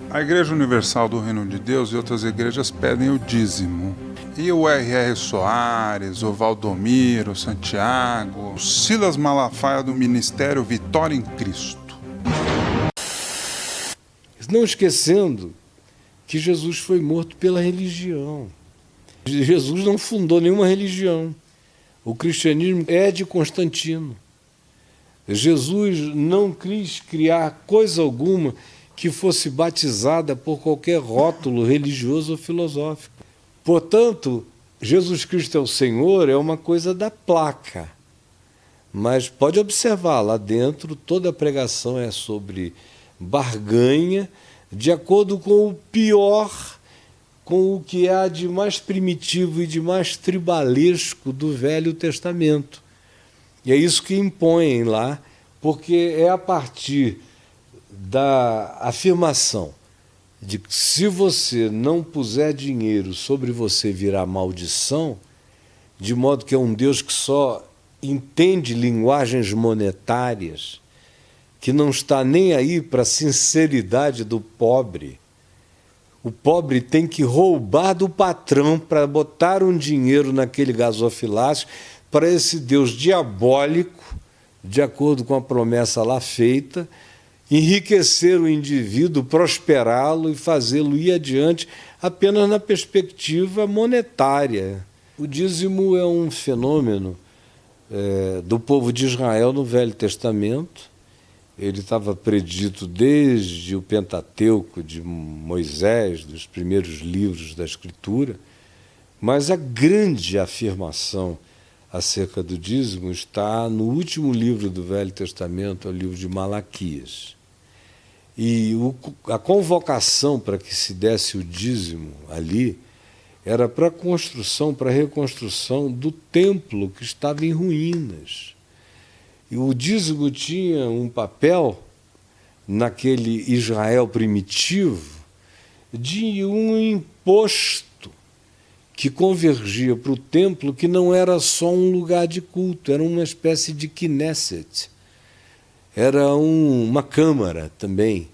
A Igreja Universal do Reino de Deus e outras igrejas pedem o dízimo. E o R.R. Soares, o Valdomiro, Santiago, o Silas Malafaia do Ministério Vitória em Cristo. Não esquecendo que Jesus foi morto pela religião. Jesus não fundou nenhuma religião. O cristianismo é de Constantino. Jesus não quis criar coisa alguma que fosse batizada por qualquer rótulo religioso ou filosófico. Portanto, Jesus Cristo é o Senhor é uma coisa da placa. Mas pode observar, lá dentro toda a pregação é sobre barganha, de acordo com o pior, com o que há de mais primitivo e de mais tribalesco do Velho Testamento. E é isso que impõem lá, porque é a partir da afirmação de que se você não puser dinheiro sobre você virá maldição, de modo que é um Deus que só entende linguagens monetárias, que não está nem aí para a sinceridade do pobre. O pobre tem que roubar do patrão para botar um dinheiro naquele gasofilácio para esse Deus diabólico, de acordo com a promessa lá feita, enriquecer o indivíduo, prosperá-lo e fazê-lo ir adiante apenas na perspectiva monetária. O dízimo é um fenômeno do povo de Israel no Velho Testamento. Ele estava predito desde o Pentateuco de Moisés, dos primeiros livros da Escritura, mas a grande afirmação acerca do dízimo está no último livro do Velho Testamento, o livro de Malaquias. E a convocação para que se desse o dízimo ali era para a construção, para a reconstrução do templo que estava em ruínas. E o dízimo tinha um papel, naquele Israel primitivo, de um imposto que convergia para o templo, que não era só um lugar de culto, era uma espécie de Knesset. Era uma câmara também.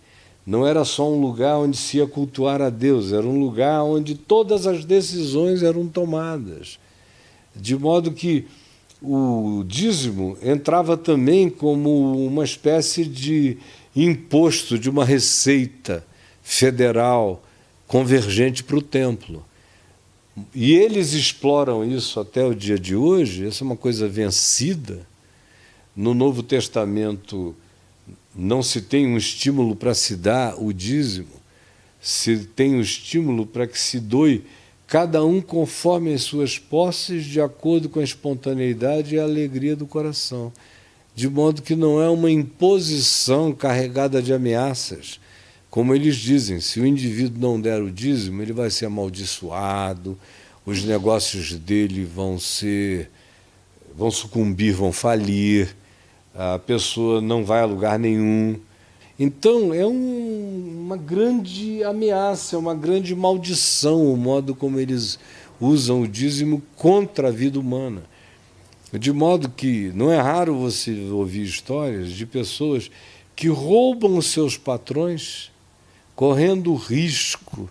Não era só um lugar onde se ia cultuar a Deus, era um lugar onde todas as decisões eram tomadas. De modo que o dízimo entrava também como uma espécie de imposto, de uma receita federal convergente para o templo. E eles exploram isso até o dia de hoje, essa é uma coisa vencida. No Novo Testamento não se tem um estímulo para se dar o dízimo, se tem um estímulo para que se doe cada um conforme as suas posses, de acordo com a espontaneidade e a alegria do coração. De modo que não é uma imposição carregada de ameaças. Como eles dizem, se o indivíduo não der o dízimo, ele vai ser amaldiçoado, os negócios dele vão sucumbir, vão falir, a pessoa não vai a lugar nenhum. Então, é uma grande ameaça, uma grande maldição o modo como eles usam o dízimo contra a vida humana. De modo que não é raro você ouvir histórias de pessoas que roubam os seus patrões, correndo o risco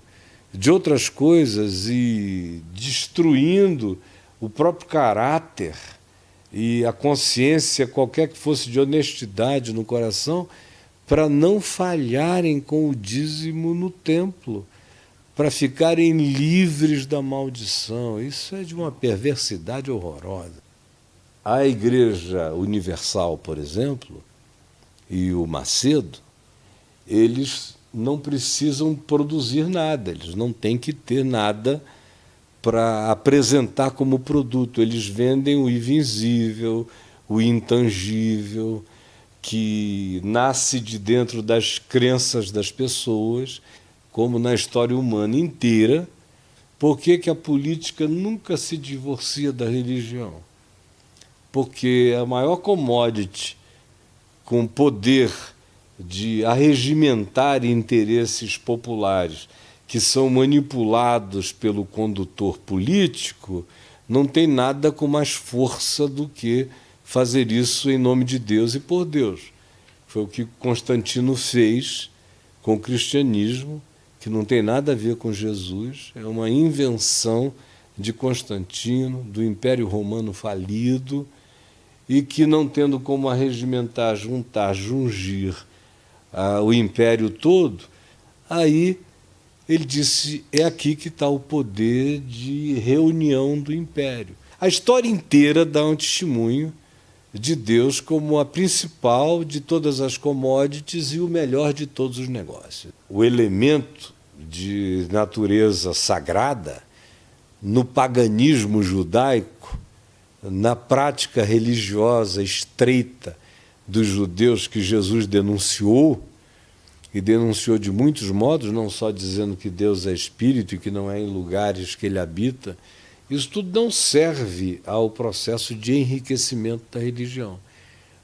de outras coisas e destruindo o próprio caráter e a consciência, qualquer que fosse, de honestidade no coração, para não falharem com o dízimo no templo, para ficarem livres da maldição. Isso é de uma perversidade horrorosa. A Igreja Universal, por exemplo, e o Macedo, eles não precisam produzir nada, eles não têm que ter nada para apresentar como produto. Eles vendem o invisível, o intangível, que nasce de dentro das crenças das pessoas, como na história humana inteira. Por que a política nunca se divorcia da religião? Porque a maior commodity com poder de arregimentar interesses populares que são manipulados pelo condutor político não tem nada com mais força do que fazer isso em nome de Deus e por Deus. Foi o que Constantino fez com o cristianismo que não tem nada a ver com Jesus, é uma invenção de Constantino, do Império Romano falido, e que, não tendo como arregimentar, juntar, jungir o império todo, aí ele disse, é aqui que está o poder de reunião do império. A história inteira dá um testemunho de Deus como a principal de todas as commodities e o melhor de todos os negócios. O elemento de natureza sagrada, no paganismo judaico, na prática religiosa estreita dos judeus que Jesus denunciou, e denunciou de muitos modos, não só dizendo que Deus é espírito e que não é em lugares que ele habita, isso tudo não serve ao processo de enriquecimento da religião.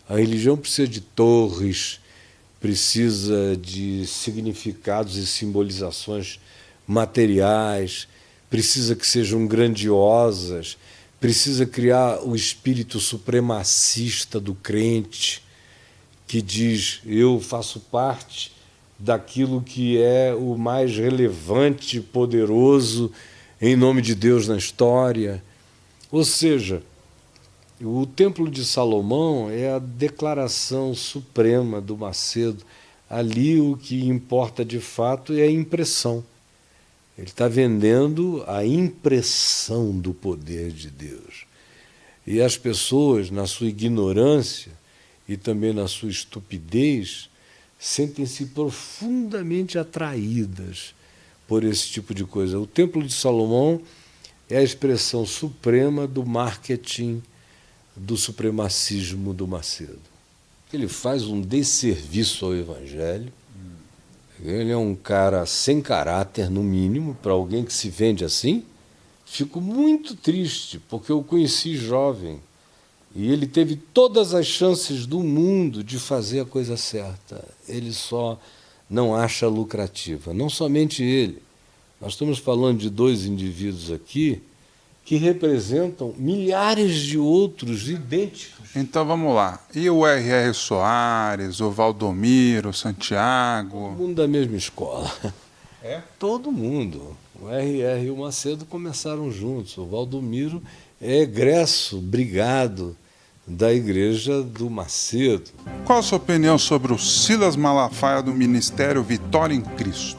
A religião precisa de torres, precisa de significados e simbolizações materiais, precisa que sejam grandiosas, precisa criar o espírito supremacista do crente, que diz, eu faço parte daquilo que é o mais relevante, poderoso, em nome de Deus na história. Ou seja, o Templo de Salomão é a declaração suprema do Macedo. Ali o que importa de fato é a impressão. Ele está vendendo a impressão do poder de Deus. E as pessoas, na sua ignorância e também na sua estupidez, sentem-se profundamente atraídas por esse tipo de coisa. O Templo de Salomão é a expressão suprema do marketing, do supremacismo do Macedo. Ele faz um desserviço ao Evangelho. Ele é um cara sem caráter, no mínimo, para alguém que se vende assim. Fico muito triste, porque eu o conheci jovem e ele teve todas as chances do mundo de fazer a coisa certa. Ele só não acha lucrativa. Não somente ele. Nós estamos falando de dois indivíduos aqui que representam milhares de outros idênticos. Então vamos lá. E o R.R. Soares, o Valdomiro, o Santiago? Todo mundo da mesma escola. É? Todo mundo. O R.R. e o Macedo começaram juntos. O Valdomiro é egresso, brigado da igreja do Macedo. Qual a sua opinião sobre o Silas Malafaia do Ministério Vitória em Cristo?